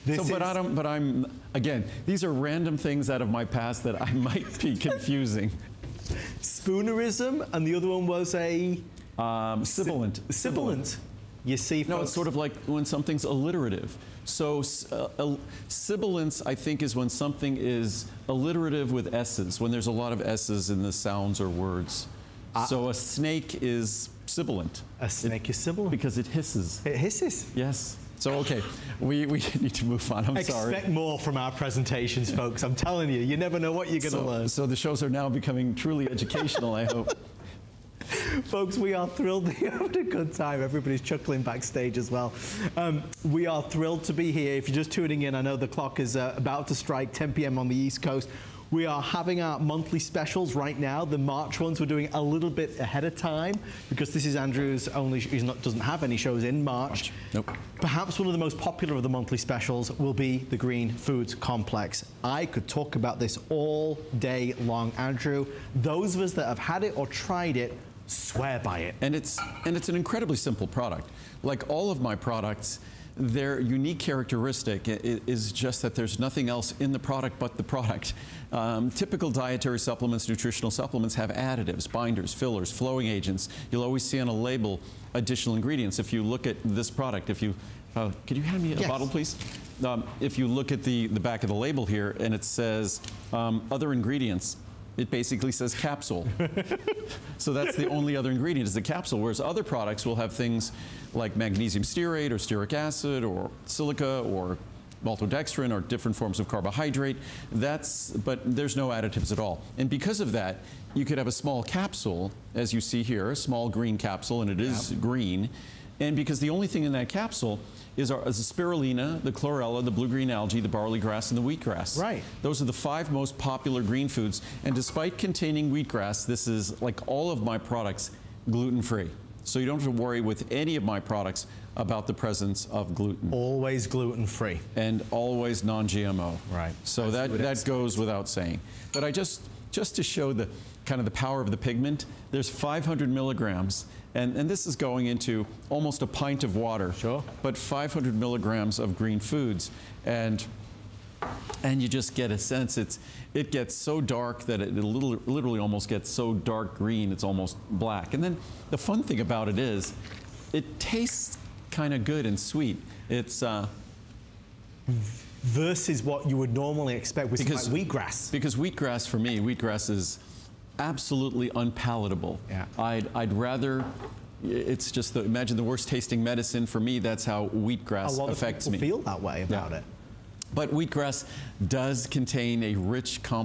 But I'm, again, these are random things out of my past that I might be confusing. Spoonerism, and the other one was a... Sibilant. Sibilant. You see, folks? No, it's sort of like when something's alliterative. So sibilance, I think, is when something is alliterative with S's, when there's a lot of S's in the sounds or words. So a snake is sibilant. A snake is sibilant. Because it hisses. It hisses? Yes. So, okay, we need to move on. I'm sorry. Expect more from our presentations, folks. I'm telling you, you never know what you're going to learn. So the shows are now becoming truly educational, I hope. Folks, we are thrilled that you're having a good time. Everybody's chuckling backstage as well. We are thrilled to be here. If you're just tuning in, I know the clock is about to strike 10 p.m. on the East Coast. We are having our monthly specials right now. The March ones we're doing a little bit ahead of time because this is Andrew's only, doesn't have any shows in March. Nope. Perhaps one of the most popular of the monthly specials will be the Green Foods Complex. I could talk about this all day long, Andrew. Those of us that have had it or tried it swear by it. And it's an incredibly simple product. Like all of my products, their unique characteristic is just that there's nothing else in the product but the product. Typical dietary supplements, nutritional supplements have additives, binders, fillers, flowing agents. You'll always see on a label additional ingredients. If you look at this product, could you hand me a bottle, please? If you look at the back of the label here and it says other ingredients, it basically says capsule. So that's the only other ingredient is the capsule, whereas other products will have things like magnesium stearate or stearic acid or silica or maltodextrin or different forms of carbohydrate. But there's no additives at all. And because of that, you could have a small capsule, as you see here, a small green capsule, and it is green. And because the only thing in that capsule is the spirulina, the chlorella, the blue-green algae, the barley grass, and the wheatgrass. Right. Those are the 5 most popular green foods. And despite containing wheatgrass, this is, like all of my products, gluten-free. So you don't have to worry with any of my products about the presence of gluten. Always gluten-free. And always non-GMO. Right. So that goes without saying. But just to show the kind of the power of the pigment, there's 500 milligrams. And this is going into almost a pint of water. Sure. But 500 milligrams of green foods. And you just get a sense, it gets so dark that it literally almost gets so dark green, it's almost black. And then the fun thing about it is, it tastes kind of good and sweet. It's versus what you would normally expect with something like wheatgrass. Because wheatgrass, for me, wheatgrass is absolutely unpalatable. Yeah. I'd rather, it's just, imagine the worst tasting medicine. For me, that's how wheatgrass affects me. A lot of people feel that way about it. But wheatgrass does contain a rich, complex